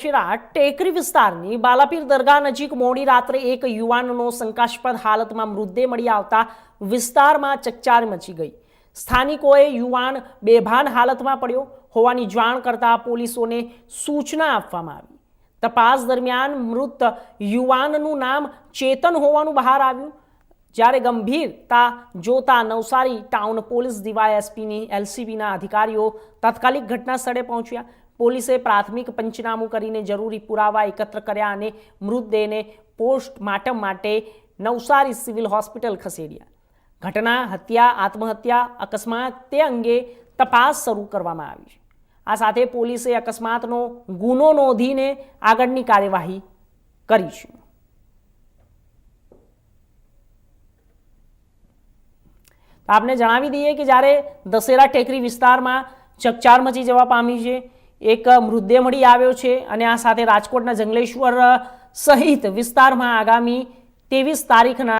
ટેકરી વિસ્તારની બાલાપીર દરગાહ નજીક મોડી રાત્રે એક યુવાનનો શંકાસ્પદ હાલતમાં મૃતદેહ મળી આવતા વિસ્તારમાં ચકચાર મચી ગઈ। સ્થાનિકોએ યુવાન બેભાન હાલતમાં પડ્યો હોવાની જાણ કરતા પોલીસોને સૂચના આપવામાં આવી। તપાસ દરમિયાન મૃત યુવાનનું નામ ચેતન હોવાનું બહાર આવ્યું, જ્યારે ગંભીરતા જોતા નવસારી ટાઉન પોલીસ ડીવાયએસપીની એલસીબીના અધિકારીઓ તાત્કાલિક ઘટના સ્થળે પહોંચ્યા। પોલીસે પ્રાથમિક પંચનામું કરીને જરૂરી પુરાવા એકત્ર કર્યા અને મૃતદેહને પોસ્ટમોર્ટમ માટે નવસારી સિવિલ હોસ્પિટલ ખસેડ્યા। ઘટના હત્યા, આત્મહત્યા, અકસ્માત તે અંગે તપાસ શરૂ કરવામાં આવી છે। આ સાથે પોલીસે અકસ્માતનો ગુનો નોંધીને આગળની કાર્યવાહી કરી છે। આપને જણાવી દઈએ કે જ્યારે દશેરા ટેકરી વિસ્તારમાં ચકચાર મચી જવા પામી છે। એક મૃતદેહ મળી આવ્યો છે અને આ સાથે રાજકોટના જંગલેશ્વર સહિત વિસ્તારમાં આગામી 23 તારીખના